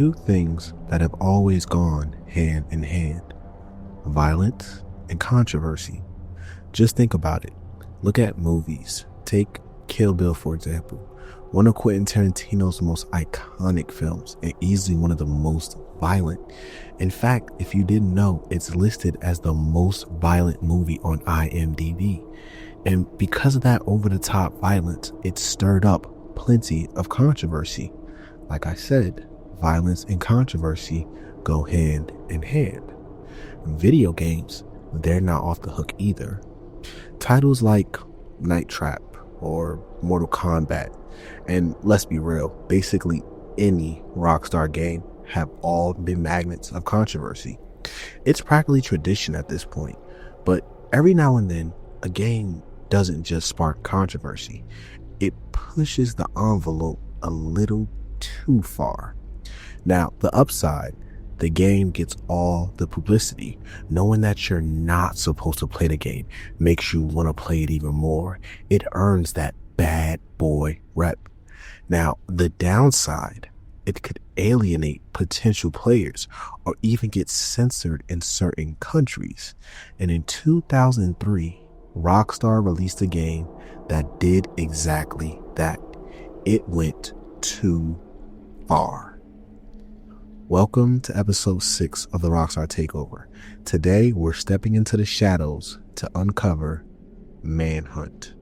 two things that have always gone hand in hand: violence and controversy. Just think about it. Look at movies. Take Kill Bill, for example. One of Quentin Tarantino's most iconic films and easily one of the most violent. In fact, if you didn't know, it's listed as the most violent movie on IMDb. And because of that over-the-top violence, it stirred up plenty of controversy. Like I said, violence and controversy go hand in hand. Video games, they're not off the hook either. Titles like Night Trap or Mortal Kombat, and let's be real, basically any Rockstar game have all been magnets of controversy. It's practically tradition at this point, but every now and then, a game doesn't just spark controversy. It pushes the envelope a little too far. Now, the upside, the game gets all the publicity. Knowing that you're not supposed to play the game makes you want to play it even more. It earns that bad boy rep. Now, the downside, it could alienate potential players or even get censored in certain countries. And in 2003, Rockstar released a game that did exactly that. It went too far. Welcome to episode 6 of the Rockstar Takeover. Today, we're stepping into the shadows to uncover Manhunt.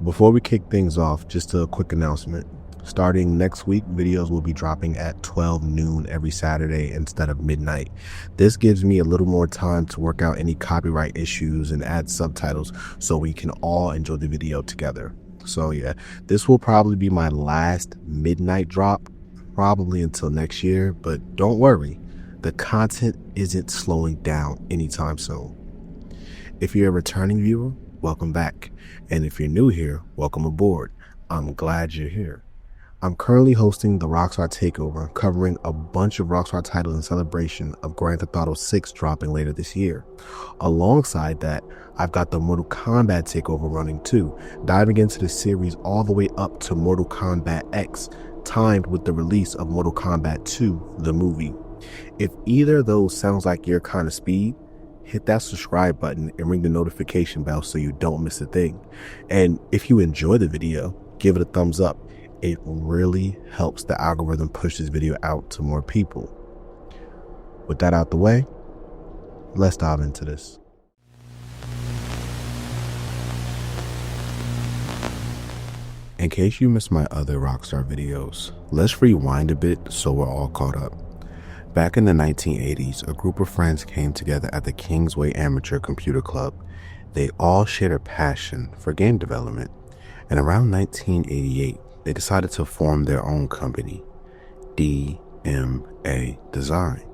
Before we kick things off, just a quick announcement. Starting next week, videos will be dropping at 12 noon every Saturday instead of midnight. This gives me a little more time to work out any copyright issues and add subtitles so we can all enjoy the video together. So yeah, this will probably be my last midnight drop, probably until next year, but don't worry, the content isn't slowing down anytime soon. If you're a returning viewer, welcome back. And if you're new here, welcome aboard. I'm glad you're here. I'm currently hosting the Rockstar Takeover, covering a bunch of Rockstar titles in celebration of Grand Theft Auto 6 dropping later this year. Alongside that, I've got the Mortal Kombat Takeover running too, diving into the series all the way up to Mortal Kombat X, timed with the release of Mortal Kombat 2, the movie. If either of those sounds like your kind of speed, hit that subscribe button and ring the notification bell so you don't miss a thing. And if you enjoy the video, give it a thumbs up. It really helps the algorithm push this video out to more people. With that out the way, let's dive into this. In case you missed my other Rockstar videos, let's rewind a bit so we're all caught up. Back in the 1980s, a group of friends came together at the Kingsway Amateur Computer Club. They all shared a passion for game development, and around 1988, they decided to form their own company, DMA Design.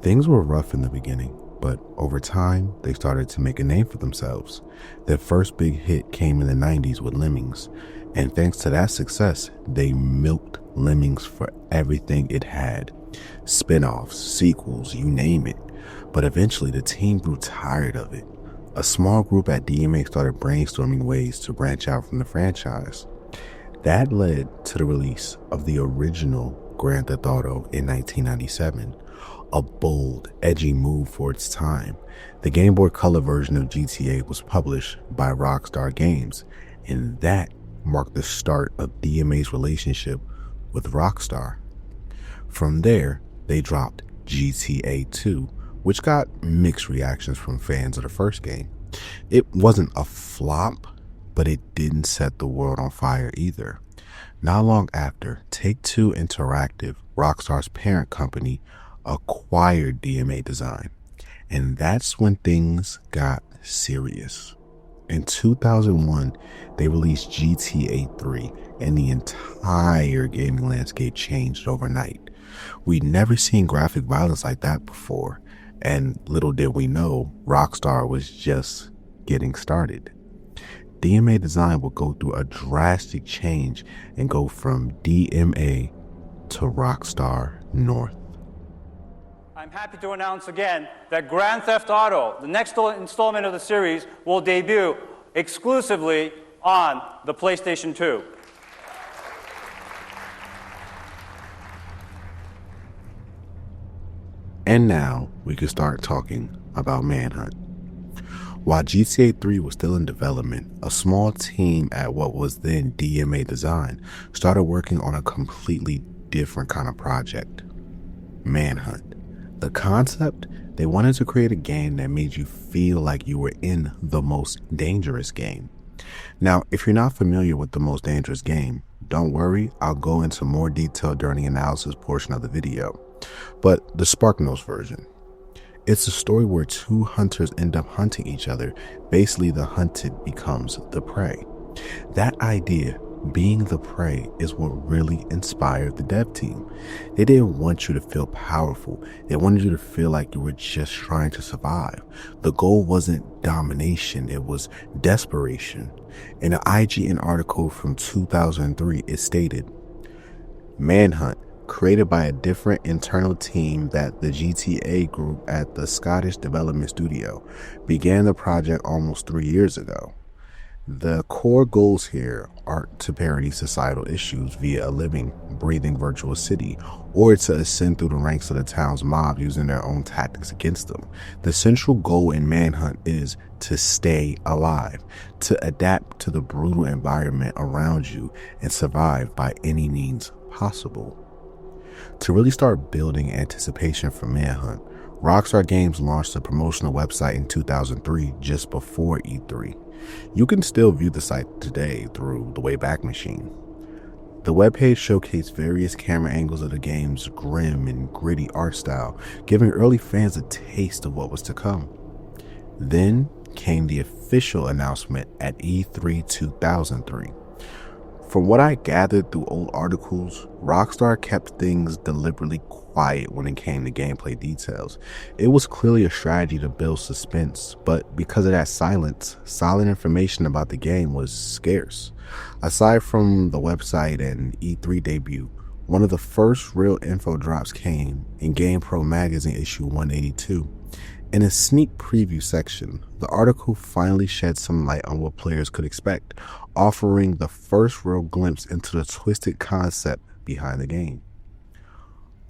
Things were rough in the beginning, but over time, they started to make a name for themselves. Their first big hit came in the 90s with Lemmings, and thanks to that success, they milked Lemmings for everything it had. Spin-offs, sequels, you name it. But eventually, the team grew tired of it. A small group at DMA started brainstorming ways to branch out from the franchise. That led to the release of the original Grand Theft Auto in 1997, a bold, edgy move for its time. The Game Boy Color version of GTA was published by Rockstar Games, and that marked the start of DMA's relationship with Rockstar. From there, they dropped GTA 2, which got mixed reactions from fans of the first game. It wasn't a flop, but it didn't set the world on fire either. Not long after, Take-Two Interactive, Rockstar's parent company, acquired DMA Design. And that's when things got serious. In 2001, they released GTA 3, and the entire gaming landscape changed overnight. We'd never seen graphic violence like that before, and little did we know, Rockstar was just getting started. DMA Design would go through a drastic change and go from DMA to Rockstar North. I'm happy to announce again that Grand Theft Auto, the next installment of the series, will debut exclusively on the PlayStation 2. And now we can start talking about Manhunt. While GTA 3 was still in development, a small team at what was then DMA Design started working on a completely different kind of project, Manhunt. The concept, they wanted to create a game that made you feel like you were in the most dangerous game. Now, if you're not familiar with the most dangerous game, don't worry, I'll go into more detail during the analysis portion of the video. But the SparkNotes version. It's a story where two hunters end up hunting each other. Basically, the hunted becomes the prey. That idea, being the prey, is what really inspired the dev team. They didn't want you to feel powerful. They wanted you to feel like you were just trying to survive. The goal wasn't domination, it was desperation. In an IGN article from 2003, it stated, Manhunt, created by a different internal team that the GTA group at the Scottish Development Studio, began the project almost 3 years ago. The core goals here aren't to parody societal issues via a living, breathing virtual city, or to ascend through the ranks of the town's mob using their own tactics against them. The central goal in Manhunt is to stay alive, to adapt to the brutal environment around you, and survive by any means possible. To really start building anticipation for Manhunt, Rockstar Games launched a promotional website in 2003 just before E3. You can still view the site today through the Wayback Machine. The webpage showcased various camera angles of the game's grim and gritty art style, giving early fans a taste of what was to come. Then came the official announcement at E3 2003. From what I gathered through old articles, Rockstar kept things deliberately quiet when it came to gameplay details. It was clearly a strategy to build suspense, but because of that silence, solid information about the game was scarce. Aside from the website and E3 debut, one of the first real info drops came in GamePro Magazine issue 182. In a sneak preview section, the article finally shed some light on what players could expect, offering the first real glimpse into the twisted concept behind the game.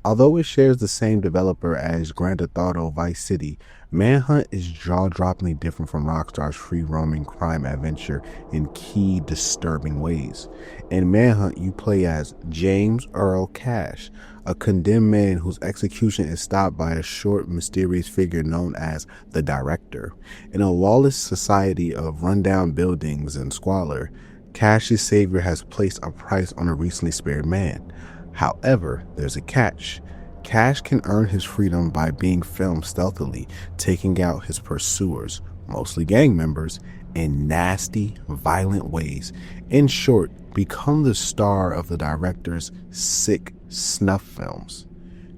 Although it shares the same developer as Grand Theft Auto Vice City, Manhunt is jaw-droppingly different from Rockstar's free-roaming crime adventure in key disturbing ways. In Manhunt, you play as James Earl Cash, a condemned man whose execution is stopped by a short, mysterious figure known as the Director. In a lawless society of rundown buildings and squalor, Cash's savior has placed a price on a recently spared man. However, there's a catch. Cash can earn his freedom by being filmed stealthily, taking out his pursuers, mostly gang members, in nasty, violent ways. In short, become the star of the Director's sick snuff films.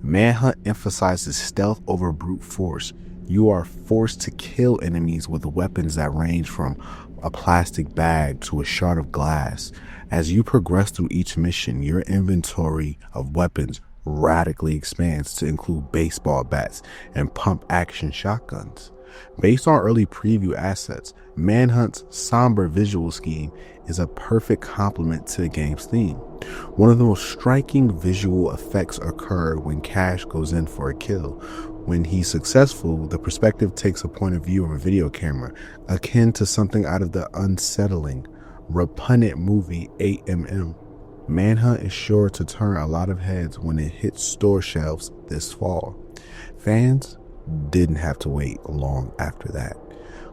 Manhunt emphasizes stealth over brute force. You are forced to kill enemies with weapons that range from a plastic bag to a shard of glass. As you progress through each mission, your inventory of weapons radically expands to include baseball bats and pump-action shotguns. Based on early preview assets, Manhunt's somber visual scheme is a perfect complement to the game's theme. One of the most striking visual effects occur when Cash goes in for a kill. When he's successful, the perspective takes a point of view of a video camera, akin to something out of the unsettling, repugnant movie 8mm. Manhunt is sure to turn a lot of heads when it hits store shelves this fall. Fans didn't have to wait long after that.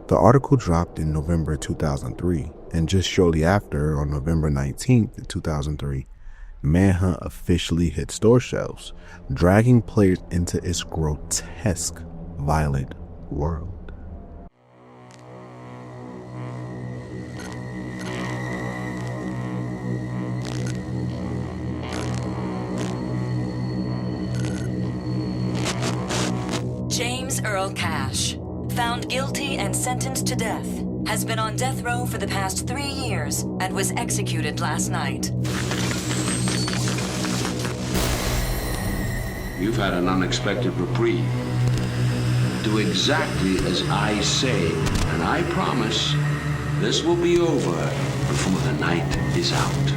The article dropped in November 2003, and just shortly after, on November 19th, 2003, Manhunt officially hit store shelves, dragging players into its grotesque, violent world. James Earl Cash, found guilty and sentenced to death, has been on death row for the past 3 years and was executed last night. You've had an unexpected reprieve. Do exactly as I say, and I promise this will be over before the night is out.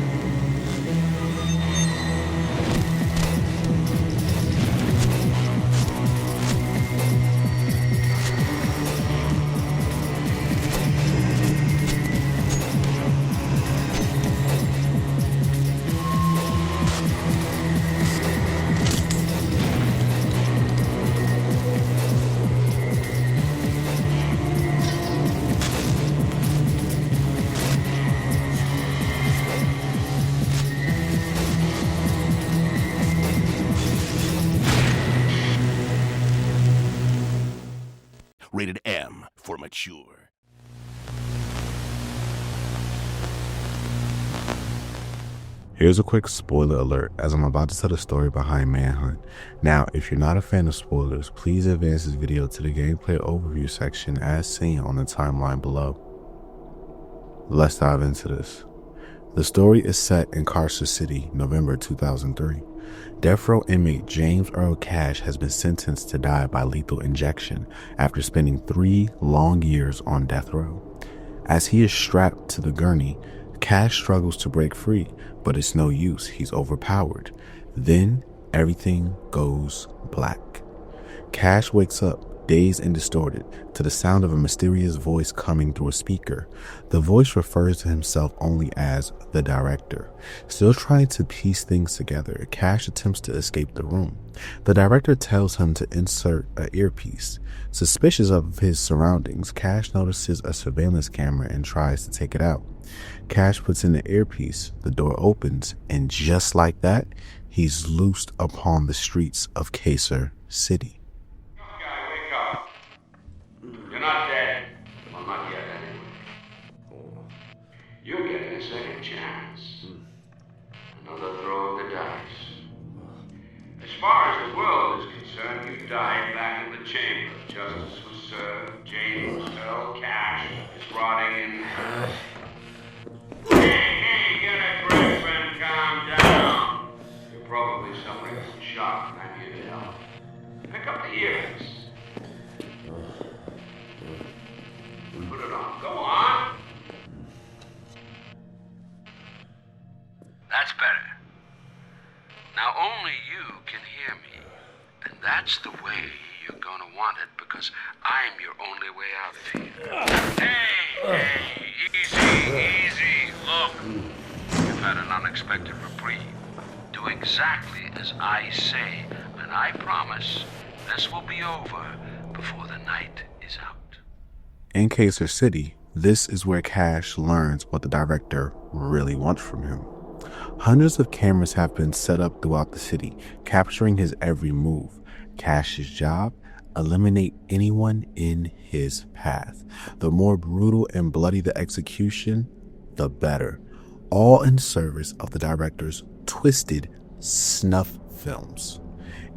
Rated M for mature. Here's a quick spoiler alert as I'm about to tell the story behind Manhunt. Now, if you're not a fan of spoilers, please advance this video to the gameplay overview section as seen on the timeline below. Let's dive into this. The story is set in Carcer City, November 2003. Death Row inmate James Earl Cash has been sentenced to die by lethal injection after spending 3 long years on death row. As he is strapped to the gurney, Cash struggles to break free, but it's no use, he's overpowered. Then everything goes black. Cash wakes up, dazed and distorted, to the sound of a mysterious voice coming through a speaker. The voice refers to himself only as the director. Still trying to piece things together, Cash attempts to escape the room. The director tells him to insert an earpiece. Suspicious of his surroundings, Cash notices a surveillance camera and tries to take it out. Cash puts in the earpiece, the door opens, and just like that, he's loosed upon the streets of Carcer City. Not dead. Well, not yet, anyway. You're getting a second chance. Another throw of the dice. As far as the world is concerned, you died back in the chamber. Justice was served. James Earl Cash is rotting in... Hey, get a grip and calm down. You're probably suffering from shock, and I'm here to help. Pick up the earrings. Put it on. Go on. That's better. Now only you can hear me. And that's the way you're gonna want it, because I'm your only way out of here. Hey, easy. Look, you've had an unexpected reprieve. Do exactly as I say, and I promise this will be over before the night is out. In Carcer City, this is where Cash learns what the director really wants from him. Hundreds of cameras have been set up throughout the city, capturing his every move. Cash's job? Eliminate anyone in his path. The more brutal and bloody the execution, the better. All in service of the director's twisted snuff films.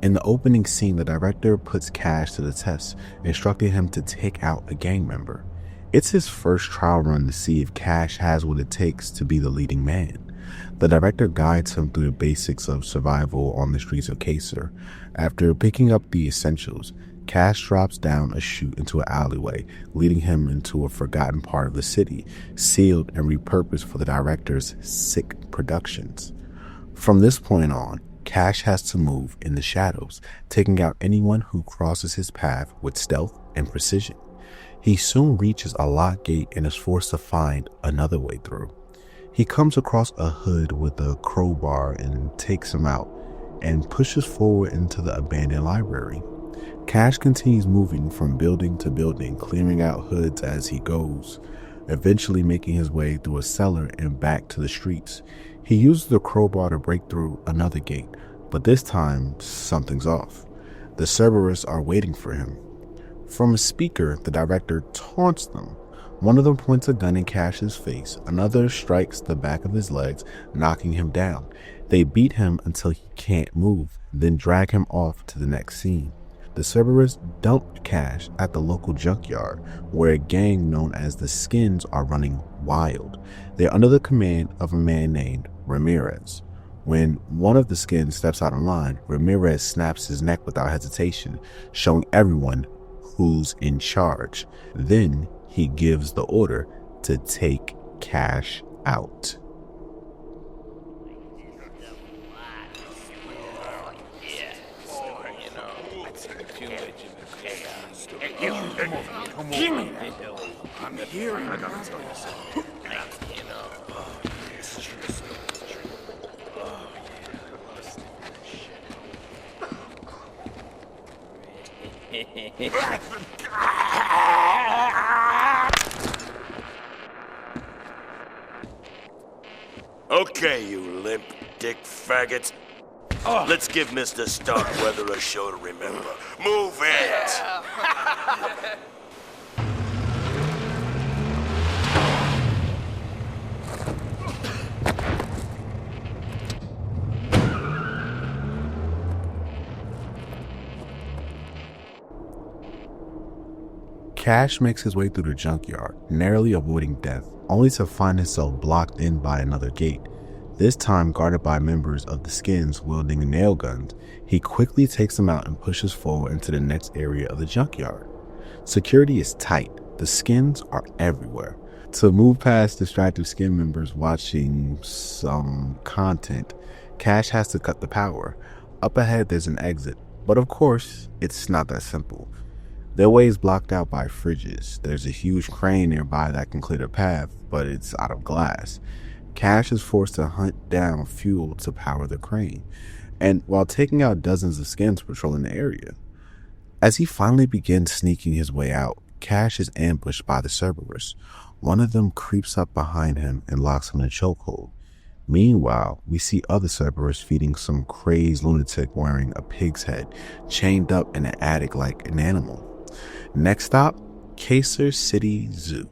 In the opening scene, the director puts Cash to the test, instructing him to take out a gang member. It's his first trial run to see if Cash has what it takes to be the leading man. The director guides him through the basics of survival on the streets of Carcer. After picking up the essentials, Cash drops down a chute into an alleyway, leading him into a forgotten part of the city, sealed and repurposed for the director's sick productions. From this point on, Cash has to move in the shadows, taking out anyone who crosses his path with stealth and precision. He soon reaches a locked gate and is forced to find another way through. He comes across a hood with a crowbar and takes him out and pushes forward into the abandoned library. Cash continues moving from building to building, clearing out hoods as he goes, eventually making his way through a cellar and back to the streets. He uses the crowbar to break through another gate, but this time something's off. The Cerberus are waiting for him. From a speaker, the director taunts them. One of them points a gun in Cash's face, another strikes the back of his legs, knocking him down. They beat him until he can't move, then drag him off to the next scene. The Cerberus dumped Cash at the local junkyard, where a gang known as the Skins are running wild. They're under the command of a man named Ramirez. When one of the skins steps out of line, Ramirez snaps his neck without hesitation, showing everyone who's in charge. Then he gives the order to take Cash out. I'm here. I gotta tell you something. Okay, you limp dick faggot. Let's give Mr. Starkweather a show to remember. Move it! Cash makes his way through the junkyard, narrowly avoiding death, only to find himself blocked in by another gate. This time guarded by members of the Skins wielding nail guns. He quickly takes them out and pushes forward into the next area of the junkyard. Security is tight. The Skins are everywhere. To move past distracted Skin members watching some content, Cash has to cut the power. Up ahead there's an exit, but of course, it's not that simple. Their way is blocked out by fridges. There's a huge crane nearby that can clear the path, but it's out of glass. Cash is forced to hunt down fuel to power the crane, and while taking out dozens of Skins patrolling the area. As he finally begins sneaking his way out, Cash is ambushed by the Cerberus. One of them creeps up behind him and locks him in a chokehold. Meanwhile, we see other Cerberus feeding some crazed lunatic wearing a pig's head, chained up in an attic like an animal. Next stop, Kacer City Zoo.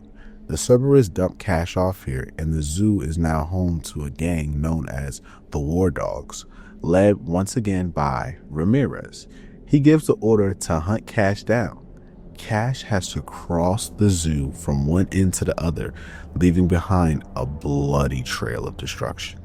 The Cerberus dump Cash off here, and the zoo is now home to a gang known as the War Dogs, led once again by Ramirez. He gives the order to hunt Cash down. Cash has to cross the zoo from one end to the other, leaving behind a bloody trail of destruction.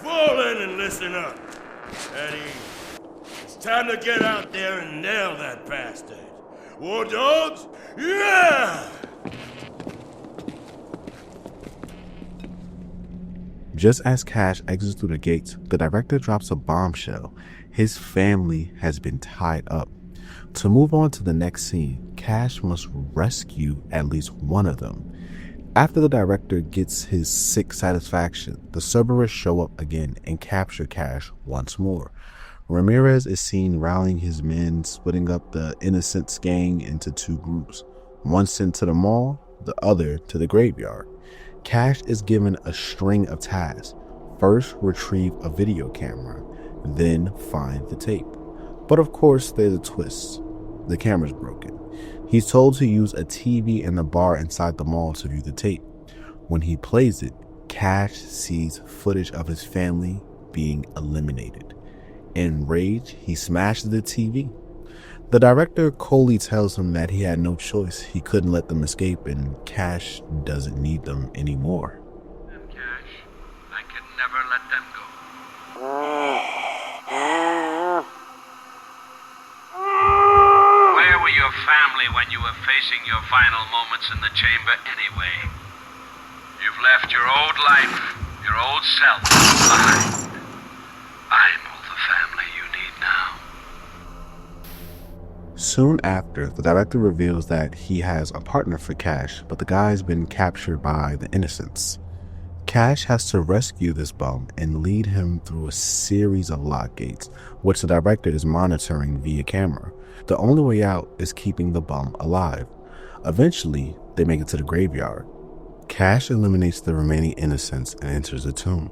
Fall in and listen up. Eddie, it's time to get out there and nail that bastard. War Dogs? Yeah! Just as Cash exits through the gates, the director drops a bombshell. His family has been tied up. To move on to the next scene, Cash must rescue at least one of them. After the director gets his sick satisfaction, the Cerberus show up again and capture Cash once more. Ramirez is seen rallying his men, splitting up the Innocents gang into two groups, one sent to the mall, the other to the graveyard. Cash is given a string of tasks. First, retrieve a video camera, then find the tape. But of course, there's a twist. The camera's broken. He's told to use a TV in the bar inside the mall to view the tape. When he plays it, Cash sees footage of his family being eliminated. Enraged, he smashes the TV. The director coldly tells him that he had no choice. He couldn't let them escape, and Cash doesn't need them anymore. Cash, I could never let them go. Where were your family when you were facing your final moments in the chamber anyway? You've left your old life, your old self behind. I'm all the family you need now. Soon after, the director reveals that he has a partner for Cash, but the guy's been captured by the Innocents. Cash has to rescue this bum and lead him through a series of lock gates, which the director is monitoring via camera. The only way out is keeping the bum alive. Eventually, they make it to the graveyard. Cash eliminates the remaining innocents and enters the tomb.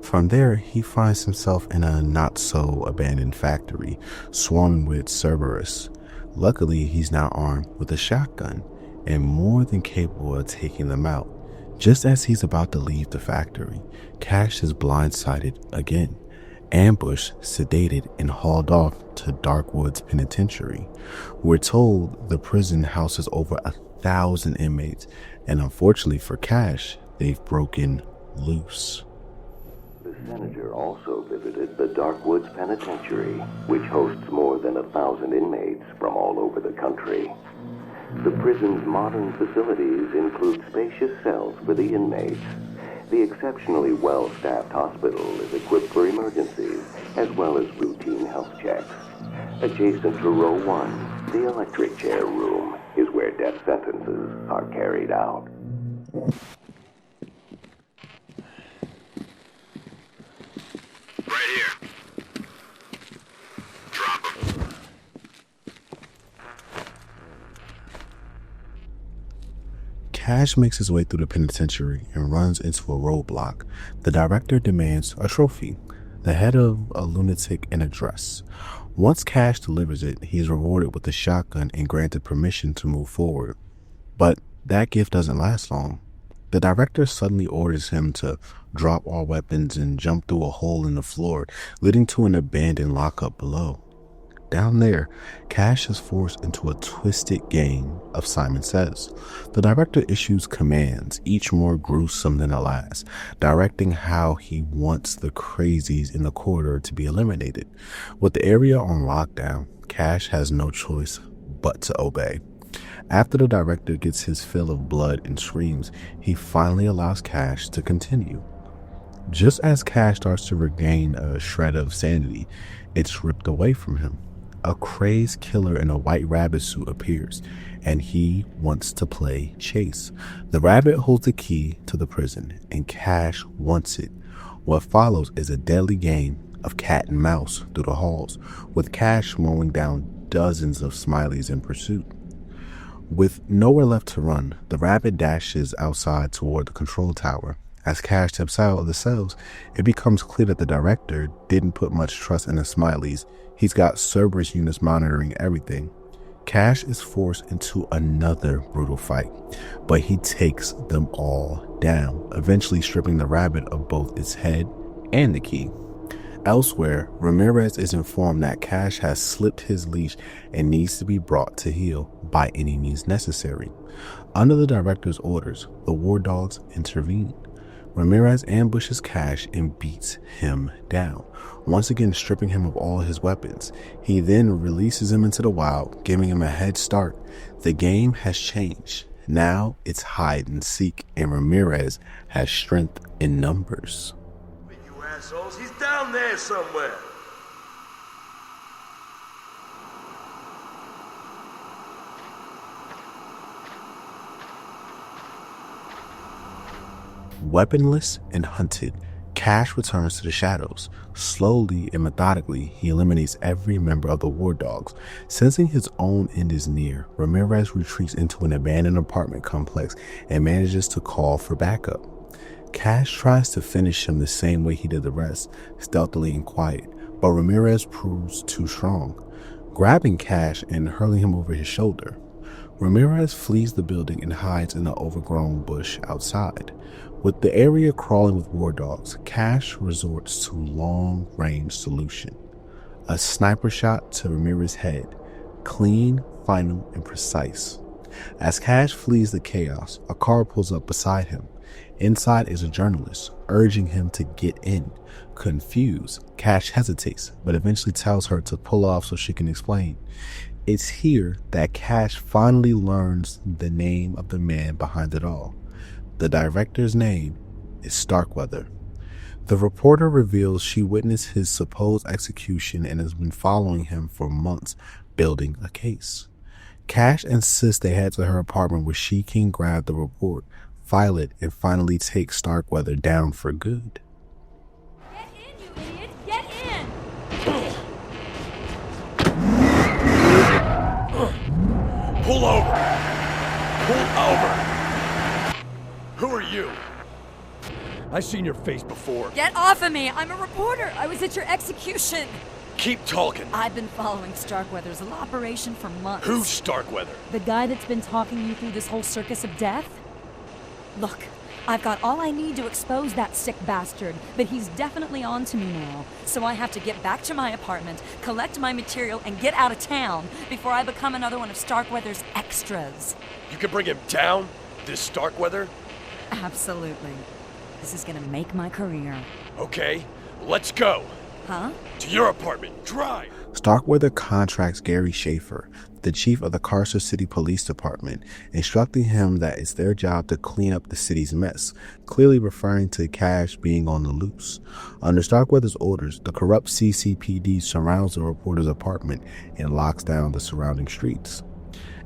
From there, he finds himself in a not-so-abandoned factory, swarming with Cerberus. Luckily, he's now armed with a shotgun and more than capable of taking them out. Just as he's about to leave the factory, Cash is blindsided again, ambushed, sedated, and hauled off to Darkwoods Penitentiary. We're told the prison houses over 1,000 inmates, and unfortunately for Cash, they've broken loose. The senator also visited the Darkwoods Penitentiary, which hosts more than 1,000 inmates from all over the country. The prison's modern facilities include spacious cells for the inmates. The exceptionally well-staffed hospital is equipped for emergencies, as well as routine health checks. Adjacent to row 1, the electric chair room is where death sentences are carried out. Right here. Drop him. Cash makes his way through the penitentiary and runs into a roadblock. The director demands a trophy, the head of a lunatic in a dress. Once Cash delivers it, he is rewarded with a shotgun and granted permission to move forward. But that gift doesn't last long. The director suddenly orders him to drop all weapons and jump through a hole in the floor, leading to an abandoned lockup below. Down there, Cash is forced into a twisted game of Simon Says. The director issues commands, each more gruesome than the last, directing how he wants the crazies in the corridor to be eliminated. With the area on lockdown, Cash has no choice but to obey. After the director gets his fill of blood and screams, he finally allows Cash to continue. Just as Cash starts to regain a shred of sanity, it's ripped away from him. A crazed killer in a white rabbit suit appears, and he wants to play chase. The rabbit holds the key to the prison, and Cash wants it. What follows is a deadly game of cat and mouse through the halls, with Cash mowing down dozens of Smileys in pursuit. With nowhere left to run, the rabbit dashes outside toward the control tower. As Cash steps out of the cells, it becomes clear that the director didn't put much trust in the Smileys. He's got Cerberus units monitoring everything. Cash is forced into another brutal fight, but he takes them all down, eventually stripping the rabbit of both its head and the key. Elsewhere, Ramirez is informed that Cash has slipped his leash and needs to be brought to heel by any means necessary. Under the director's orders, the war dogs intervene. Ramirez ambushes Cash and beats him down, once again stripping him of all his weapons. He then releases him into the wild, giving him a head start. The game has changed. Now it's hide and seek, and Ramirez has strength in numbers. You assholes, he's down there somewhere. Weaponless and hunted, Cash returns to the shadows. Slowly and methodically, he eliminates every member of the war dogs. Sensing his own end is near, Ramirez retreats into an abandoned apartment complex and manages to call for backup. Cash tries to finish him the same way he did the rest, stealthily and quiet, but Ramirez proves too strong, grabbing Cash and hurling him over his shoulder. Ramirez flees the building and hides in an overgrown bush outside. With the area crawling with war dogs, Cash resorts to long-range solution. A sniper shot to Ramirez's head, clean, final, and precise. As Cash flees the chaos, a car pulls up beside him. Inside is a journalist, urging him to get in. Confused, Cash hesitates, but eventually tells her to pull off so she can explain. It's here that Cash finally learns the name of the man behind it all. The director's name is Starkweather. The reporter reveals she witnessed his supposed execution and has been following him for months, building a case. Cash insists they head to her apartment where she can grab the report. file it, and finally take Starkweather down for good. Get in, you idiot! Get in! Pull over! Pull over! Who are you? I've seen your face before. Get off of me! I'm a reporter! I was at your execution! Keep talking. I've been following Starkweather's little operation for months. Who's Starkweather? The guy that's been talking you through this whole circus of death? Look, I've got all I need to expose that sick bastard, but he's definitely on to me now. So I have to get back to my apartment, collect my material, and get out of town before I become another one of Starkweather's extras. You can bring him down? This Starkweather? Absolutely. This is gonna make my career. Okay, let's go. Huh? To your apartment. Drive! Starkweather contracts Gary Schaefer, the chief of the Carcer City Police Department, instructing him that it's their job to clean up the city's mess, clearly referring to Cash being on the loose. Under Starkweather's orders, the corrupt CCPD surrounds the reporter's apartment and locks down the surrounding streets.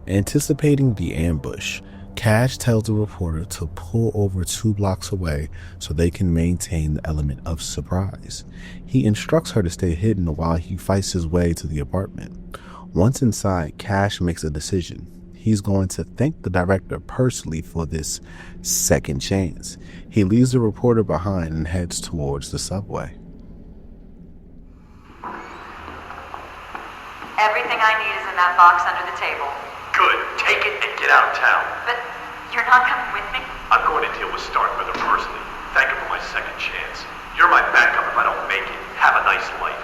Anticipating the ambush, Cash tells the reporter to pull over 2 blocks away so they can maintain the element of surprise. He instructs her to stay hidden while he fights his way to the apartment. Once inside, Cash makes a decision. He's going to thank the director personally for this second chance. He leaves the reporter behind and heads towards the subway. Everything I need is in that box under the table. Good. Take it and get out of town. But you're not coming with me? I'm going to deal with Starkweather personally. Thank him for my second chance. You're my backup if I don't make it. Have a nice life.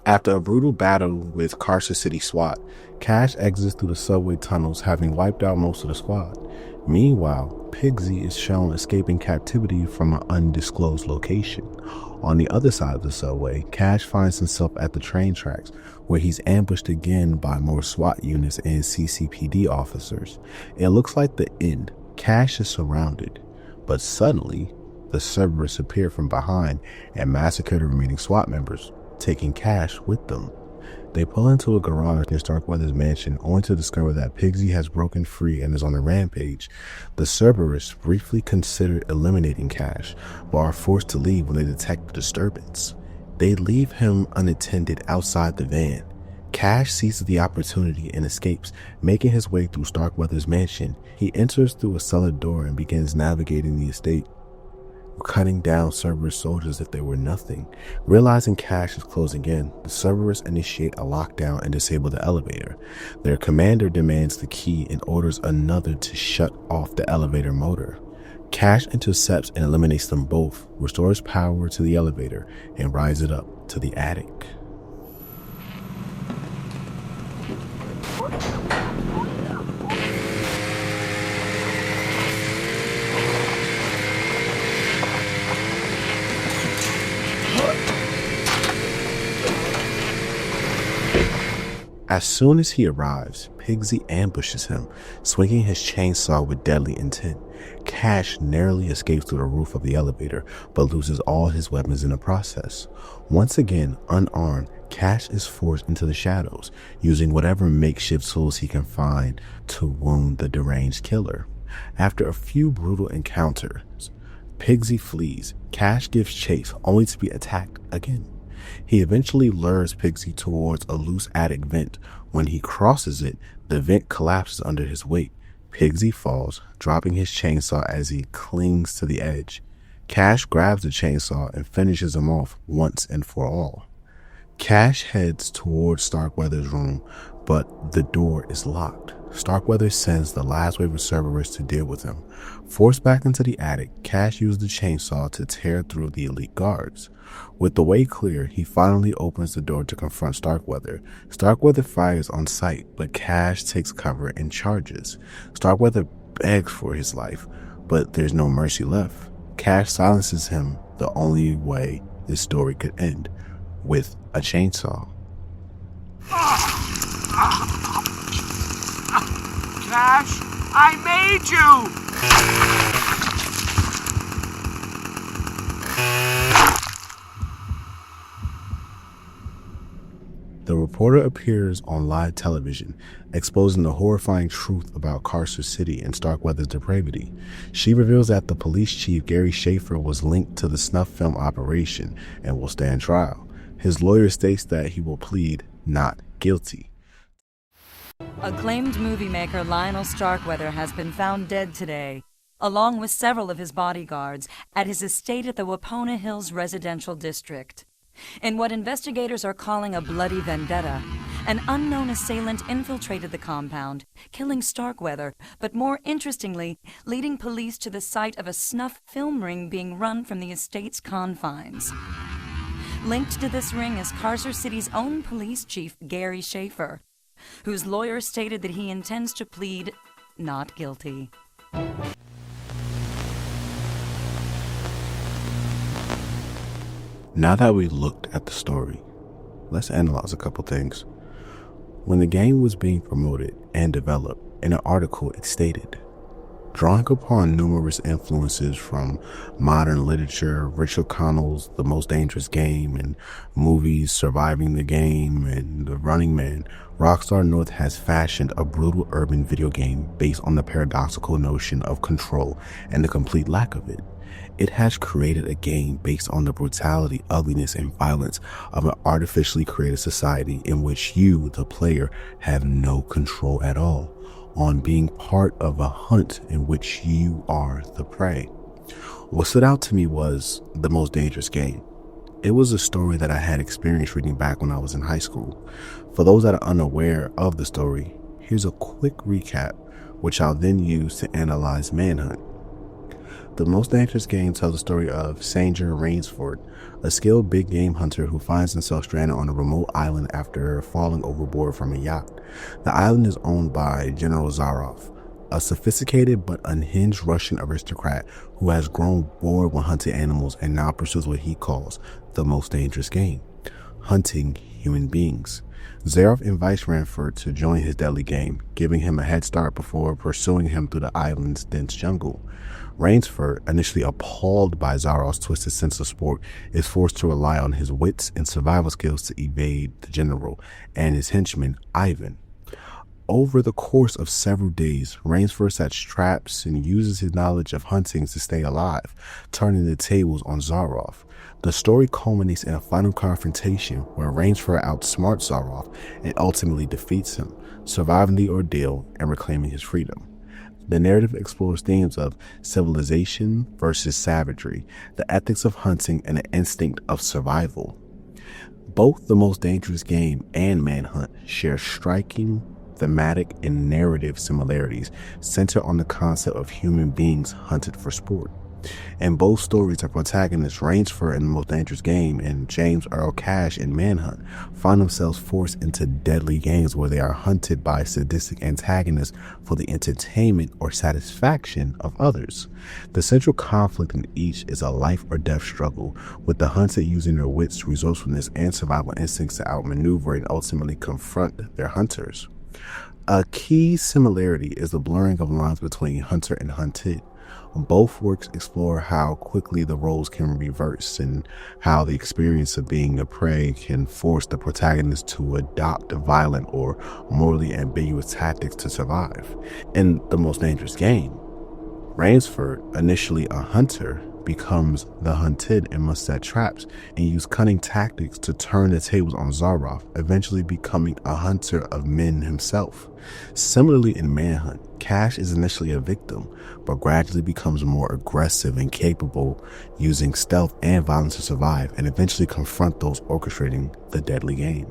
After a brutal battle with Carcer City SWAT, Cash exits through the subway tunnels, having wiped out most of the squad. Meanwhile, Pigsy is shown escaping captivity from an undisclosed location. On the other side of the subway, Cash finds himself at the train tracks, where he's ambushed again by more SWAT units and CCPD officers. It looks like the end. Cash is surrounded, but suddenly, the Cerberus appear from behind and massacre the remaining SWAT members, taking Cash with them. They pull into a garage near Starkweather's mansion, only to discover that Pigsy has broken free and is on a rampage. The Cerberus briefly consider eliminating Cash, but are forced to leave when they detect the disturbance. They leave him unattended outside the van. Cash seizes the opportunity and escapes, making his way through Starkweather's mansion. He enters through a cellar door and begins navigating the estate, cutting down Cerberus soldiers if they were nothing. Realizing Cash is closing in, the Cerberus initiate a lockdown and disable the elevator. Their commander demands the key and orders another to shut off the elevator motor. Cash intercepts and eliminates them both, restores power to the elevator, and rides it up to the attic. As soon as he arrives, Pigsy ambushes him, swinging his chainsaw with deadly intent. Cash narrowly escapes through the roof of the elevator, but loses all his weapons in the process. Once again, unarmed, Cash is forced into the shadows, using whatever makeshift tools he can find to wound the deranged killer. After a few brutal encounters, Pigsy flees. Cash gives chase, only to be attacked again. He eventually lures Pigsy towards a loose attic vent. When he crosses it, the vent collapses under his weight. Pigsy falls, dropping his chainsaw as he clings to the edge. Cash grabs the chainsaw and finishes him off once and for all. Cash heads towards Starkweather's room, but the door is locked. Starkweather sends the last wave of Cerberus to deal with him. Forced back into the attic, Cash used the chainsaw to tear through the elite guards. With the way clear, he finally opens the door to confront Starkweather. Starkweather fires on sight, but Cash takes cover and charges. Starkweather begs for his life, but there's no mercy left. Cash silences him the only way this story could end, with a chainsaw. Cash, I made you! The reporter appears on live television, exposing the horrifying truth about Carcer City and Starkweather's depravity. She reveals that the police chief, Gary Schaefer, was linked to the snuff film operation and will stand trial. His lawyer states that he will plead not guilty. Acclaimed movie maker Lionel Starkweather has been found dead today, along with several of his bodyguards, at his estate at the Wapona Hills residential district. In what investigators are calling a bloody vendetta, an unknown assailant infiltrated the compound, killing Starkweather, but more interestingly, leading police to the site of a snuff film ring being run from the estate's confines. Linked to this ring is Carcer City's own police chief, Gary Schaefer, whose lawyer stated that he intends to plead not guilty. Now that we looked at the story, let's analyze a couple things. When the game was being promoted and developed, in an article it stated, drawing upon numerous influences from modern literature, Rich O'Connell's The Most Dangerous Game, and movies Surviving the Game and The Running Man, Rockstar North has fashioned a brutal urban video game based on the paradoxical notion of control and the complete lack of it. It has created a game based on the brutality, ugliness, and violence of an artificially created society in which you, the player, have no control at all, on being part of a hunt in which you are the prey. What stood out to me was The Most Dangerous Game. It was a story that I had experienced reading back when I was in high school. For those that are unaware of the story, here's a quick recap, which I'll then use to analyze Manhunt. The Most Dangerous Game tells the story of Sanger Rainsford, a skilled big game hunter who finds himself stranded on a remote island after falling overboard from a yacht. The island is owned by General Zaroff, a sophisticated but unhinged Russian aristocrat who has grown bored with hunting animals and now pursues what he calls the most dangerous game, hunting human beings. Zaroff invites Rainsford to join his deadly game, giving him a head start before pursuing him through the island's dense jungle. Rainsford, initially appalled by Zaroff's twisted sense of sport, is forced to rely on his wits and survival skills to evade the general and his henchman, Ivan. Over the course of several days, Rainsford sets traps and uses his knowledge of hunting to stay alive, turning the tables on Zaroff. The story culminates in a final confrontation where Rainsford outsmarts Zaroff and ultimately defeats him, surviving the ordeal and reclaiming his freedom. The narrative explores themes of civilization versus savagery, the ethics of hunting, and the instinct of survival. Both The Most Dangerous Game and Manhunt share striking thematic and narrative similarities centered on the concept of human beings hunted for sport. In both stories, the protagonists Rainsford in The Most Dangerous Game and James Earl Cash in Manhunt find themselves forced into deadly games where they are hunted by sadistic antagonists for the entertainment or satisfaction of others. The central conflict in each is a life or death struggle, with the hunted using their wits, resourcefulness, and survival instincts to outmaneuver and ultimately confront their hunters. A key similarity is the blurring of lines between hunter and hunted. Both works explore how quickly the roles can reverse and how the experience of being a prey can force the protagonist to adopt violent or morally ambiguous tactics to survive. In The Most Dangerous Game, Rainsford, initially a hunter, becomes the hunted and must set traps and use cunning tactics to turn the tables on Zaroff, eventually becoming a hunter of men himself. Similarly in Manhunt, Cash is initially a victim, but gradually becomes more aggressive and capable, using stealth and violence to survive and eventually confront those orchestrating the deadly game.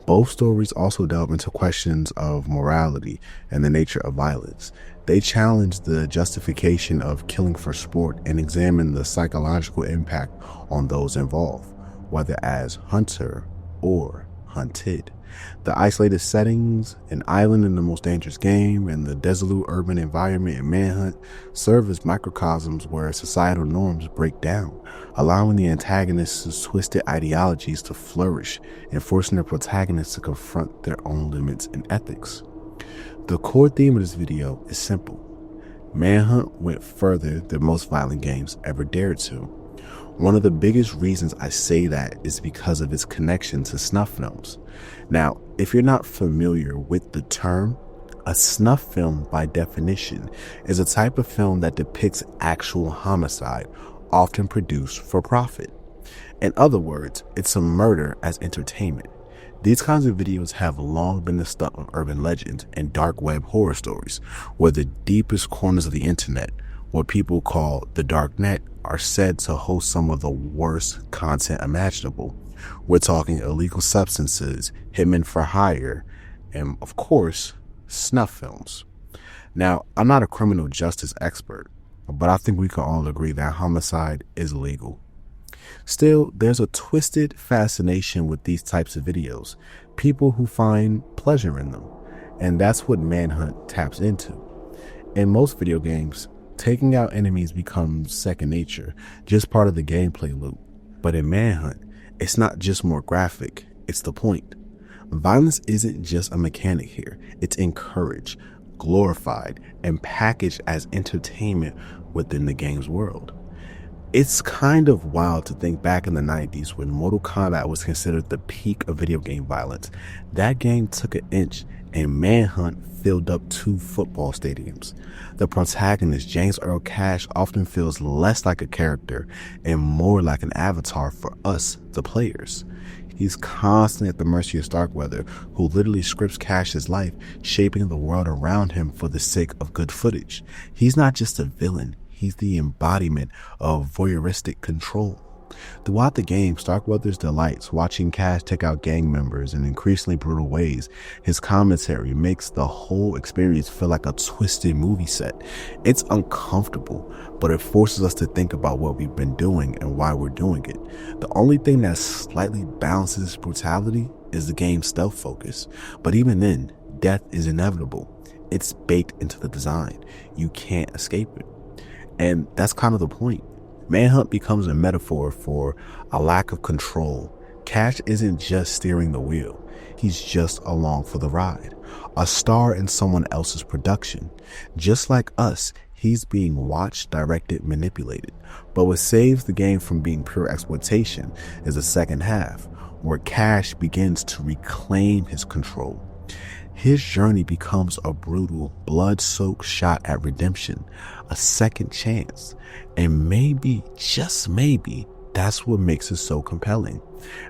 Both stories also delve into questions of morality and the nature of violence. They challenge the justification of killing for sport and examine the psychological impact on those involved, whether as hunter or hunted. The isolated settings, an island in The Most Dangerous Game, and the desolate urban environment in Manhunt serve as microcosms where societal norms break down, allowing the antagonists' twisted ideologies to flourish and forcing the protagonists to confront their own limits and ethics. The core theme of this video is simple. Manhunt went further than most violent games ever dared to. One of the biggest reasons I say that is because of its connection to snuff films. Now, if you're not familiar with the term, a snuff film, by definition, is a type of film that depicts actual homicide, often produced for profit. In other words, it's a murder as entertainment. These kinds of videos have long been the stuff of urban legends and dark web horror stories, where the deepest corners of the internet, what people call the dark net, are said to host some of the worst content imaginable. We're talking illegal substances, hitmen for hire, and of course, snuff films. Now, I'm not a criminal justice expert, but I think we can all agree that homicide is illegal. Still, there's a twisted fascination with these types of videos, people who find pleasure in them, and that's what Manhunt taps into. In most video games, taking out enemies becomes second nature, just part of the gameplay loop. But in Manhunt, it's not just more graphic, it's the point. Violence isn't just a mechanic here, it's encouraged, glorified, and packaged as entertainment within the game's world. It's kind of wild to think back in the 90s when Mortal Kombat was considered the peak of video game violence. That game took an inch and Manhunt filled up 2 football stadiums. The protagonist, James Earl Cash, often feels less like a character and more like an avatar for us, the players. He's constantly at the mercy of Starkweather, who literally scripts Cash's life, shaping the world around him for the sake of good footage. He's not just a villain. He's the embodiment of voyeuristic control. Throughout the game, Starkweather's delights watching Cash take out gang members in increasingly brutal ways. His commentary makes the whole experience feel like a twisted movie set. It's uncomfortable, but it forces us to think about what we've been doing and why we're doing it. The only thing that slightly balances this brutality is the game's stealth focus. But even then, death is inevitable. It's baked into the design. You can't escape it. And that's kind of the point. Manhunt becomes a metaphor for a lack of control. Cash isn't just steering the wheel. He's just along for the ride. A star in someone else's production. Just like us, he's being watched, directed, manipulated. But what saves the game from being pure exploitation is the second half, where Cash begins to reclaim his control. His journey becomes a brutal, blood-soaked shot at redemption, a second chance. And maybe, just maybe, that's what makes it so compelling.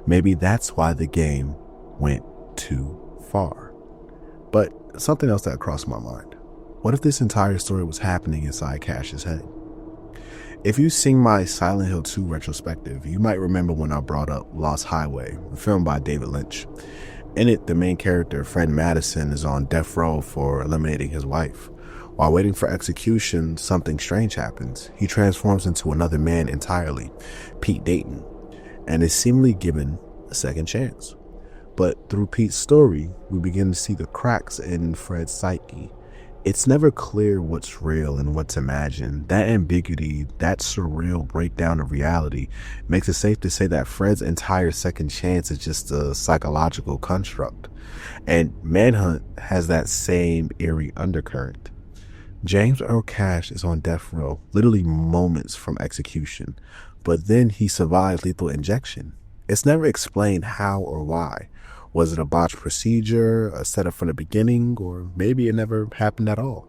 Maybe that's why the game went too far. But something else that crossed my mind. What if this entire story was happening inside Cash's head? If you've seen my Silent Hill 2 retrospective, you might remember when I brought up Lost Highway, a film by David Lynch. In it, the main character, Fred Madison, is on death row for eliminating his wife. While waiting for execution, something strange happens. He transforms into another man entirely, Pete Dayton, and is seemingly given a second chance. But through Pete's story, we begin to see the cracks in Fred's psyche. It's never clear what's real and what's imagined. That ambiguity, that surreal breakdown of reality, makes it safe to say that Fred's entire second chance is just a psychological construct. And Manhunt has that same eerie undercurrent. James Earl Cash is on death row, literally moments from execution, but then he survives lethal injection. It's never explained how or why. Was it a botched procedure, a setup from the beginning, or maybe it never happened at all?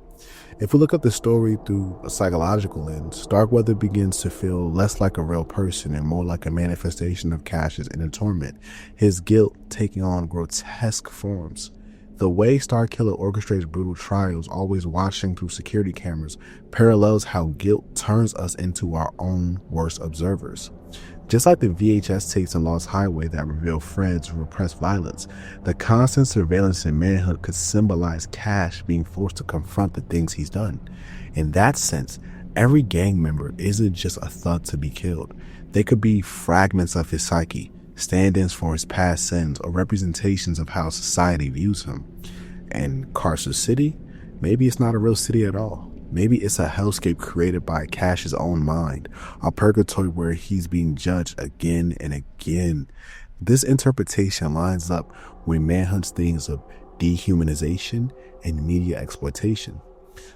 If we look at the story through a psychological lens, Starkweather begins to feel less like a real person and more like a manifestation of Cash's inner torment, his guilt taking on grotesque forms. The way Starkiller orchestrates brutal trials, always watching through security cameras, parallels how guilt turns us into our own worst observers. Just like the VHS tapes in Lost Highway that reveal Fred's repressed violence, the constant surveillance in Manhunt could symbolize Cash being forced to confront the things he's done. In that sense, every gang member isn't just a thug to be killed. They could be fragments of his psyche, stand-ins for his past sins, or representations of how society views him. And Carcer City? Maybe it's not a real city at all. Maybe it's a hellscape created by Cash's own mind, a purgatory where he's being judged again and again. This interpretation lines up with Manhunt's themes of dehumanization and media exploitation.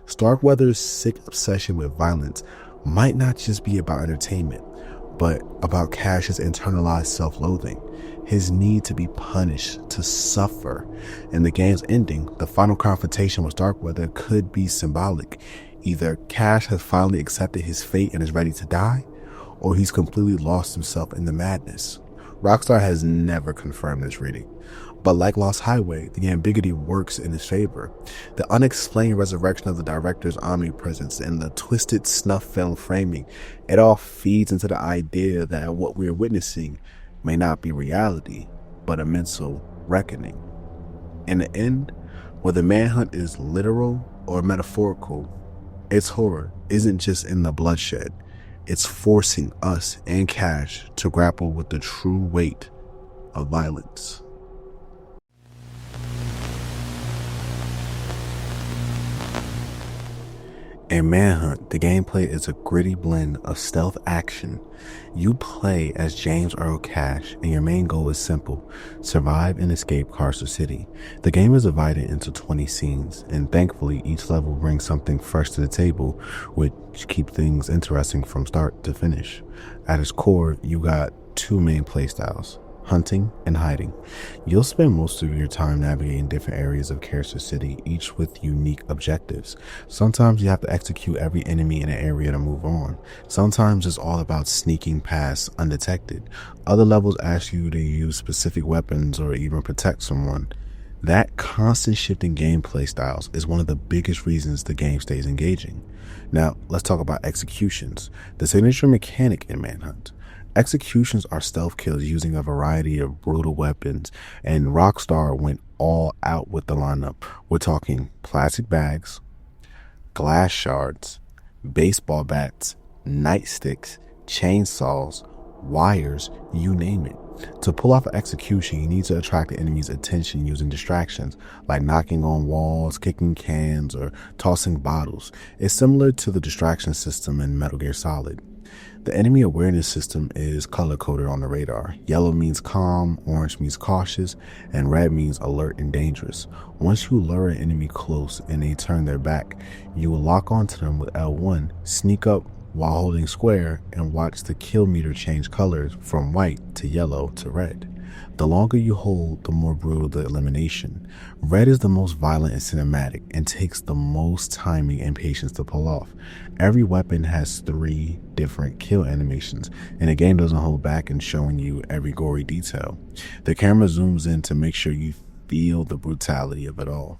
Starkweather's sick obsession with violence might not just be about entertainment, but about Cash's internalized self-loathing, his need to be punished, to suffer. In the game's ending, the final confrontation with Starkweather could be symbolic. Either Cash has finally accepted his fate and is ready to die, or he's completely lost himself in the madness. Rockstar has never confirmed this reading, but like Lost Highway, the ambiguity works in his favor. The unexplained resurrection of the director's omnipresence and the twisted snuff film framing, it all feeds into the idea that what we're witnessing may not be reality, but a mental reckoning. In the end, whether Manhunt is literal or metaphorical, its horror isn't just in the bloodshed. It's forcing us and Cash to grapple with the true weight of violence. In Manhunt, the gameplay is a gritty blend of stealth action. You play as James Earl Cash, and your main goal is simple: survive and escape Carcer City. The game is divided into 20 scenes, and thankfully each level brings something fresh to the table, which keeps things interesting from start to finish. At its core, you got two main playstyles: hunting and hiding. You'll spend most of your time navigating different areas of Carcer City, each with unique objectives. Sometimes you have to execute every enemy in an area to move on. Sometimes it's all about sneaking past undetected. Other levels ask you to use specific weapons or even protect someone. That constant shifting gameplay styles is one of the biggest reasons the game stays engaging. Now, let's talk about executions, the signature mechanic in Manhunt. Executions are stealth kills using a variety of brutal weapons, and Rockstar went all out with the lineup. We're talking plastic bags, glass shards, baseball bats, nightsticks, chainsaws, wires, you name it. To pull off an execution, you need to attract the enemy's attention using distractions like knocking on walls, kicking cans, or tossing bottles. It's similar to the distraction system in Metal Gear Solid. The enemy awareness system is color-coded on the radar. Yellow means calm, orange means cautious, and red means alert and dangerous. Once you lure an enemy close and they turn their back, you will lock onto them with L1, sneak up while holding square, and watch the kill meter change colors from white to yellow to red. The longer you hold, the more brutal the elimination. Red is the most violent and cinematic and takes the most timing and patience to pull off. Every weapon has 3 different kill animations, and the game doesn't hold back in showing you every gory detail. The camera zooms in to make sure you feel the brutality of it all.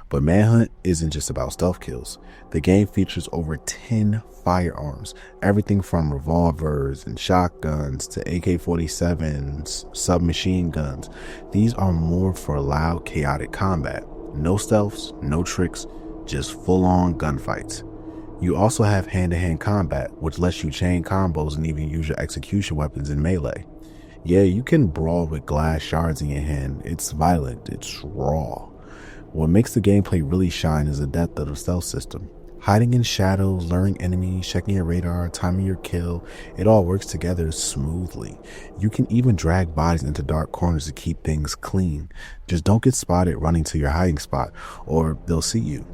But Manhunt isn't just about stealth kills. The game features over 10 firearms, everything from revolvers and shotguns to AK-47s, submachine guns. These are more for loud, chaotic combat. No stealths, no tricks, just full-on gunfights. You also have hand-to-hand combat, which lets you chain combos and even use your execution weapons in melee. Yeah, you can brawl with glass shards in your hand. It's violent, it's raw. What makes the gameplay really shine is the depth of the stealth system. Hiding in shadows, luring enemies, checking your radar, timing your kill, it all works together smoothly. You can even drag bodies into dark corners to keep things clean. Just don't get spotted running to your hiding spot, or they'll see you.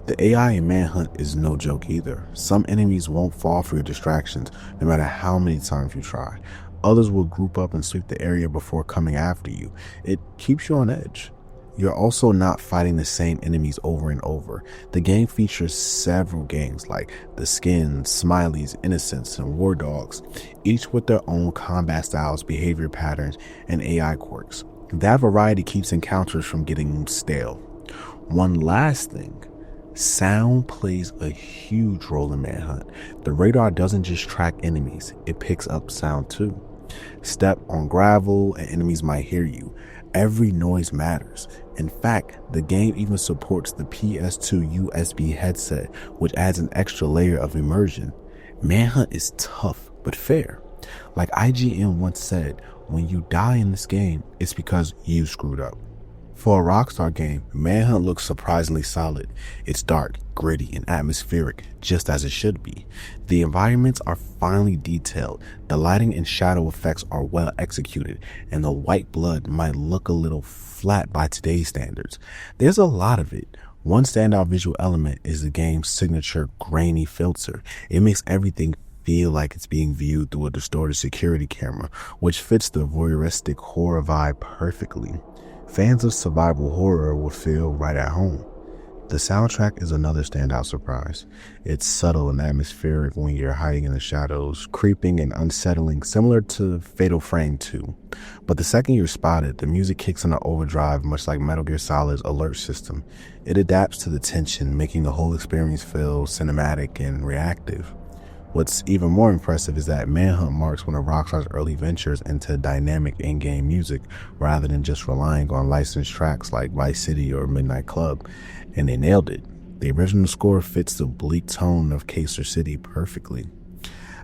The AI in Manhunt is no joke either. Some enemies won't fall for your distractions, no matter how many times you try. Others will group up and sweep the area before coming after you. It keeps you on edge. You're also not fighting the same enemies over and over. The game features several gangs like the Skins, Smileys, Innocents, and War Dogs, each with their own combat styles, behavior patterns, and AI quirks. That variety keeps encounters from getting stale. One last thing, sound plays a huge role in Manhunt. The radar doesn't just track enemies, it picks up sound too. Step on gravel and enemies might hear you. Every noise matters. In fact, the game even supports the PS2 USB headset, which adds an extra layer of immersion. Manhunt is tough, but fair. Like IGN once said, when you die in this game, it's because you screwed up. For a Rockstar game, Manhunt looks surprisingly solid. It's dark, gritty, and atmospheric, just as it should be. The environments are finely detailed, the lighting and shadow effects are well executed, and the white blood might look a little flat by today's standards. There's a lot of it. One standout visual element is the game's signature grainy filter. It makes everything feel like it's being viewed through a distorted security camera, which fits the voyeuristic horror vibe perfectly. Fans of survival horror will feel right at home. The soundtrack is another standout surprise. It's subtle and atmospheric when you're hiding in the shadows, creeping and unsettling, similar to Fatal Frame 2. But the second you're spotted, the music kicks into overdrive, much like Metal Gear Solid's alert system. It adapts to the tension, making the whole experience feel cinematic and reactive. What's even more impressive is that Manhunt marks one of Rockstar's early ventures into dynamic in-game music rather than just relying on licensed tracks like Vice City or Midnight Club, and they nailed it. The original score fits the bleak tone of Kacer City perfectly.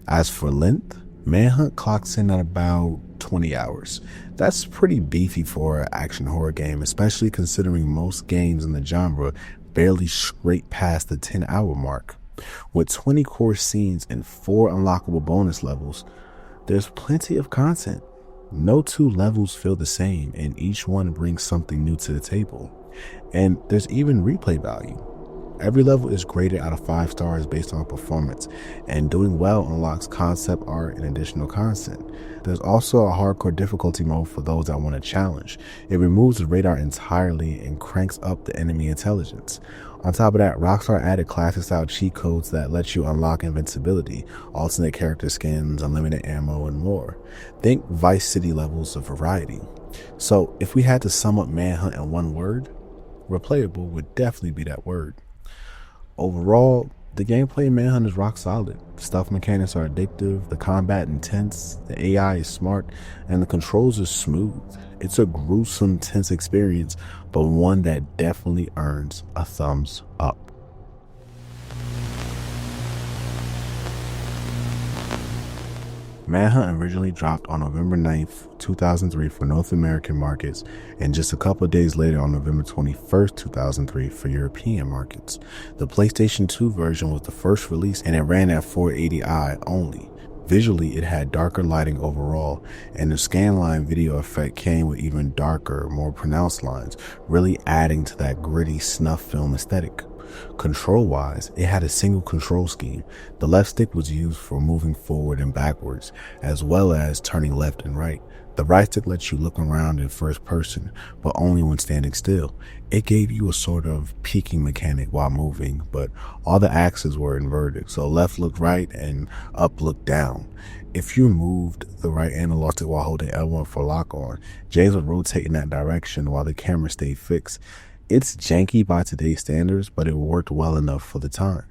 As for length, Manhunt clocks in at about 20 hours. That's pretty beefy for an action horror game, especially considering most games in the genre barely scrape past the 10-hour mark. With 20 core scenes and 4 unlockable bonus levels, there's plenty of content. No two levels feel the same, and each one brings something new to the table. And there's even replay value. Every level is graded out of 5 stars based on performance, and doing well unlocks concept art and additional content. There's also a hardcore difficulty mode for those that want a challenge. It removes the radar entirely and cranks up the enemy intelligence. On top of that, Rockstar added classic-style cheat codes that let you unlock invincibility, alternate character skins, unlimited ammo, and more. Think Vice City levels of variety. So, if we had to sum up Manhunt in one word, replayable would definitely be that word. Overall, the gameplay in Manhunt is rock solid. Stealth mechanics are addictive, the combat intense, the AI is smart, and the controls are smooth. It's a gruesome, tense experience, but one that definitely earns a thumbs up. Manhunt originally dropped on November 9th, 2003 for North American markets, and just a couple of days later on November 21st, 2003 for European markets. The PlayStation 2 version was the first release, and it ran at 480i only. Visually, it had darker lighting overall, and the scanline video effect came with even darker, more pronounced lines, really adding to that gritty snuff film aesthetic. Control-wise, it had a single control scheme. The left stick was used for moving forward and backwards, as well as turning left and right. The right stick lets you look around in first person, but only when standing still. It gave you a sort of peeking mechanic while moving, but all the axes were inverted, so left looked right and up looked down. If you moved the right analog stick while holding L1 for lock on, James would rotate in that direction while the camera stayed fixed. It's janky by today's standards, but it worked well enough for the time.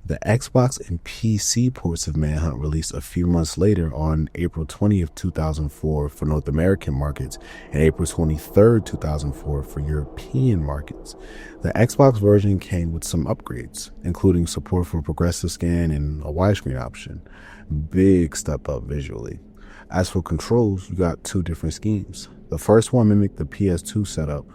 The Xbox and PC ports of Manhunt released a few months later on April 20th, 2004 for North American markets and April 23rd, 2004 for European markets. The Xbox version came with some upgrades, including support for progressive scan and a widescreen option. Big step up visually. As for controls, you got 2 different schemes. The first one mimicked the PS2 setup,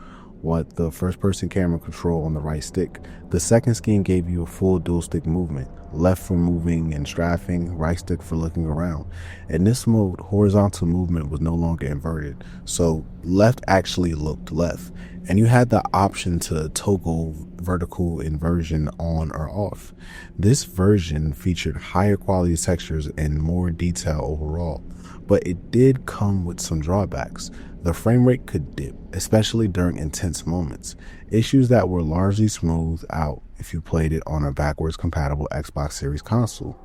with the first-person camera control on the right stick. The second scheme gave you a full dual-stick movement, left for moving and strafing, right stick for looking around. In this mode, horizontal movement was no longer inverted, so left actually looked left, and you had the option to toggle vertical inversion on or off. This version featured higher quality textures and more detail overall, but it did come with some drawbacks. The frame rate could dip, especially during intense moments, issues that were largely smoothed out if you played it on a backwards compatible Xbox Series console.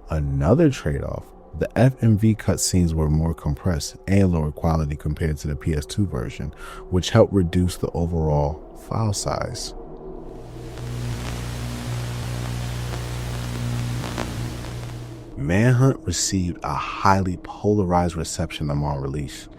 Another trade-off, the FMV cutscenes were more compressed and lower quality compared to the PS2 version, which helped reduce the overall file size. Manhunt received a highly polarized reception upon release,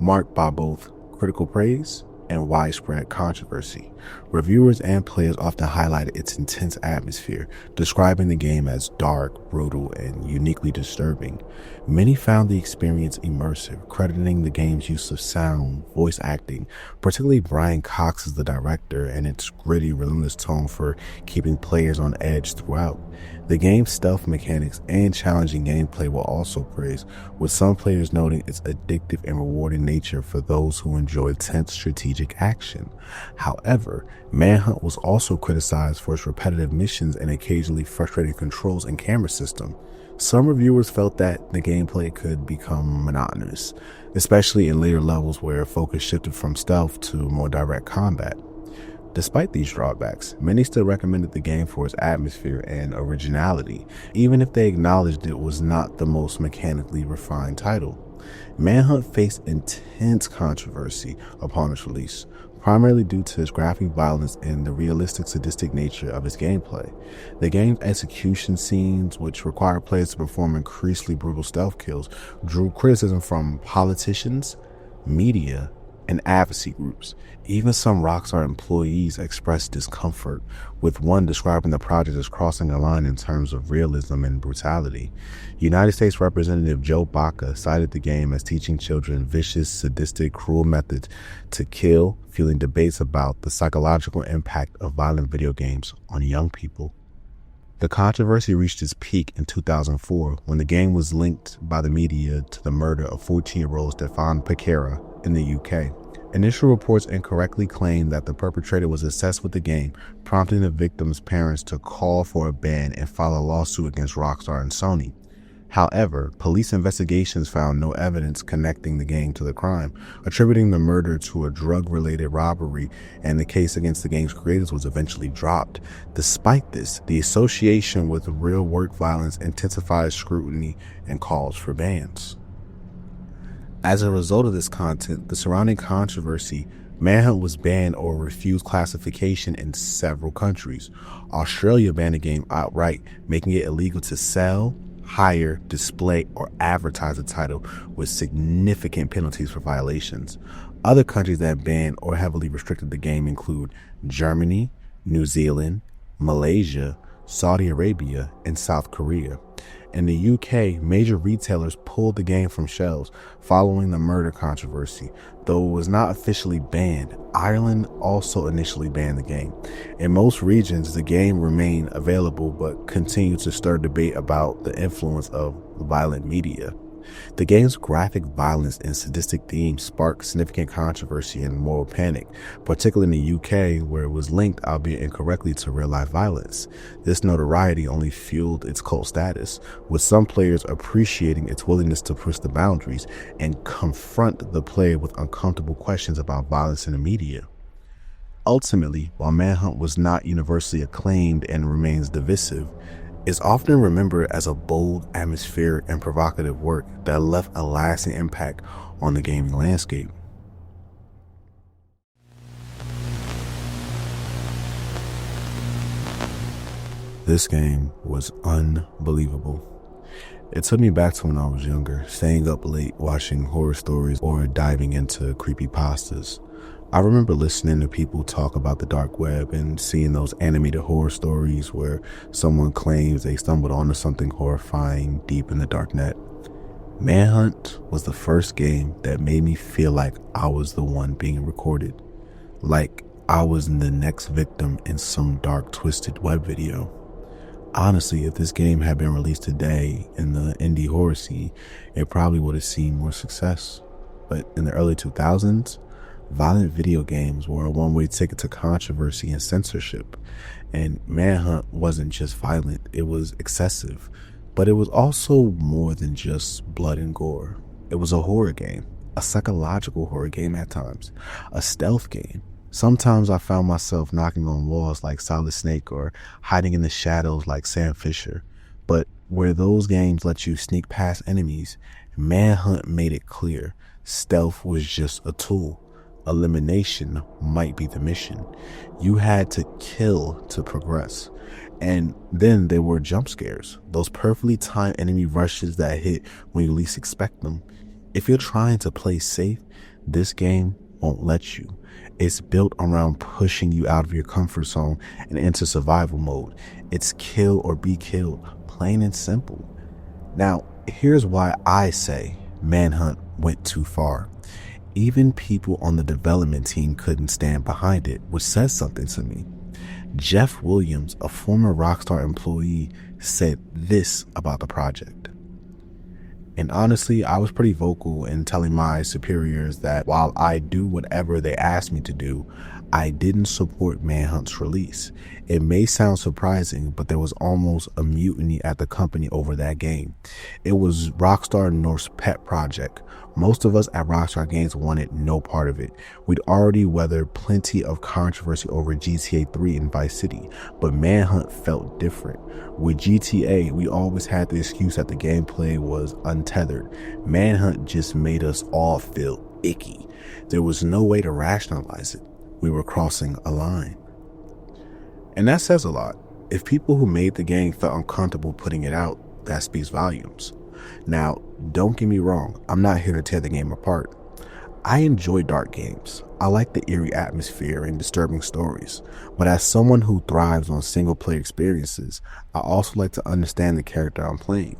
marked by both critical praise and widespread controversy. Reviewers and players often highlighted its intense atmosphere, describing the game as dark, brutal, and uniquely disturbing. Many found the experience immersive, crediting the game's use of sound, voice acting, particularly Brian Cox as the director, and its gritty, relentless tone for keeping players on edge throughout. The game's stealth mechanics and challenging gameplay were also praised, with some players noting its addictive and rewarding nature for those who enjoy tense strategic action. However, Manhunt was also criticized for its repetitive missions and occasionally frustrating controls and camera system. Some reviewers felt that the gameplay could become monotonous, especially in later levels where focus shifted from stealth to more direct combat. Despite these drawbacks, many still recommended the game for its atmosphere and originality, even if they acknowledged it was not the most mechanically refined title. Manhunt faced intense controversy upon its release, primarily due to its graphic violence and the realistic sadistic nature of its gameplay. The game's execution scenes, which required players to perform increasingly brutal stealth kills, drew criticism from politicians, media, and advocacy groups. Even some Rockstar employees expressed discomfort, with one describing the project as crossing a line in terms of realism and brutality. United States Representative Joe Baca cited the game as teaching children vicious, sadistic, cruel methods to kill, fueling debates about the psychological impact of violent video games on young people. The controversy reached its peak in 2004 when the game was linked by the media to the murder of 14-year-old Stefan Pereira in the UK. Initial reports incorrectly claimed that the perpetrator was obsessed with the game, prompting the victim's parents to call for a ban and file a lawsuit against Rockstar and Sony. However, police investigations found no evidence connecting the game to the crime, attributing the murder to a drug-related robbery, and the case against the game's creators was eventually dropped. Despite this, the association with real-world violence intensifies scrutiny and calls for bans. As a result of this content, the surrounding controversy, Manhunt was banned or refused classification in several countries. Australia banned the game outright, making it illegal to sell, hire, display, or advertise the title, with significant penalties for violations. Other countries that banned or heavily restricted the game include Germany, New Zealand, Malaysia, Saudi Arabia, and South Korea. In the UK, major retailers pulled the game from shelves following the murder controversy. Though it was not officially banned, Ireland also initially banned the game. In most regions, the game remained available but continued to stir debate about the influence of violent media. The game's graphic violence and sadistic themes sparked significant controversy and moral panic, particularly in the UK, where it was linked, albeit incorrectly, to real-life violence. This notoriety only fueled its cult status, with some players appreciating its willingness to push the boundaries and confront the player with uncomfortable questions about violence in the media. Ultimately, while Manhunt was not universally acclaimed and remains divisive, is often remembered as a bold, atmospheric, and provocative work that left a lasting impact on the gaming landscape. This game was unbelievable. It took me back to when I was younger, staying up late watching horror stories or diving into creepypastas. I remember listening to people talk about the dark web and seeing those animated horror stories where someone claims they stumbled onto something horrifying deep in the dark net. Manhunt was the first game that made me feel like I was the one being recorded, like I was the next victim in some dark, twisted web video. Honestly, if this game had been released today in the indie horror scene, it probably would have seen more success. But in the early 2000s, violent video games were a one-way ticket to controversy and censorship. And Manhunt wasn't just violent, it was excessive. But it was also more than just blood and gore. It was a horror game, a psychological horror game at times, a stealth game. Sometimes I found myself knocking on walls like Solid Snake or hiding in the shadows like Sam Fisher. But where those games let you sneak past enemies, Manhunt made it clear stealth was just a tool. Elimination might be the mission. You had to kill to progress. And then there were jump scares, those perfectly timed enemy rushes that hit when you least expect them. If you're trying to play safe, this game won't let you. It's built around pushing you out of your comfort zone and into survival mode. It's kill or be killed, plain and simple. Now, here's why I say Manhunt went too far. Even people on the development team couldn't stand behind it, which says something to me. Jeff Williams, a former Rockstar employee, said this about the project. And honestly, I was pretty vocal in telling my superiors that while I do whatever they asked me to do, I didn't support Manhunt's release. It may sound surprising, but there was almost a mutiny at the company over that game. It was Rockstar North's pet project. Most of us at Rockstar Games wanted no part of it. We'd already weathered plenty of controversy over GTA 3 and Vice City, but Manhunt felt different. With GTA, we always had the excuse that the gameplay was untethered. Manhunt just made us all feel icky. There was no way to rationalize it. We were crossing a line. And that says a lot. If people who made the game felt uncomfortable putting it out, that speaks volumes. Now, don't get me wrong, I'm not here to tear the game apart. I enjoy dark games. I like the eerie atmosphere and disturbing stories. But as someone who thrives on single-player experiences, I also like to understand the character I'm playing.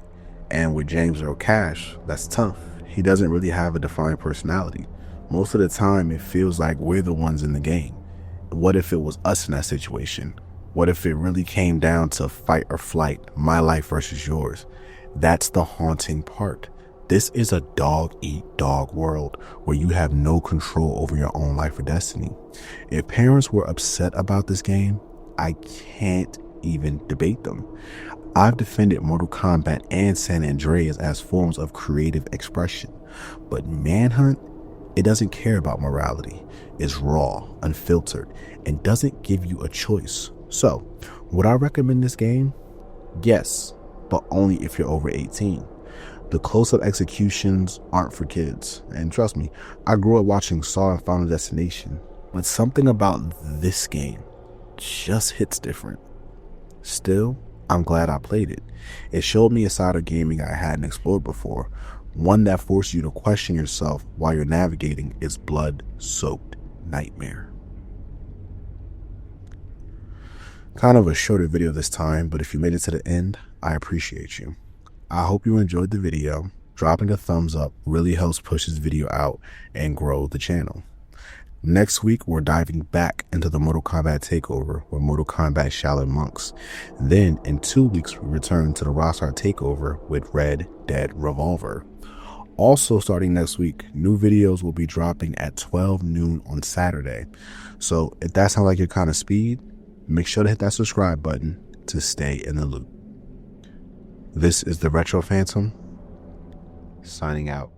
And with James Earl Cash, that's tough. He doesn't really have a defined personality. Most of the time, it feels like we're the ones in the game. What if it was us in that situation? What if it really came down to fight or flight, my life versus yours? That's the haunting part. This is a dog-eat-dog world where you have no control over your own life or destiny. If parents were upset about this game, I can't even debate them. I've defended Mortal Kombat and San Andreas as forms of creative expression, but Manhunt, it doesn't care about morality. It's raw, unfiltered, and doesn't give you a choice. So, would I recommend this game? Yes, but only if you're over 18. The close-up executions aren't for kids. And trust me, I grew up watching Saw and Final Destination, but something about this game just hits different. Still, I'm glad I played it. It showed me a side of gaming I hadn't explored before, one that forced you to question yourself while you're navigating its blood-soaked nightmare. Kind of a shorter video this time, but if you made it to the end, I appreciate you. I hope you enjoyed the video. Dropping a thumbs up really helps push this video out and grow the channel. Next week, we're diving back into the Mortal Kombat takeover with Mortal Kombat Shaolin Monks. Then, in 2 weeks, we return to the Rockstar takeover with Red Dead Revolver. Also, starting next week, new videos will be dropping at 12 noon on Saturday. So, if that sounds like your kind of speed, make sure to hit that subscribe button to stay in the loop. This is the Retro Phantom, signing out.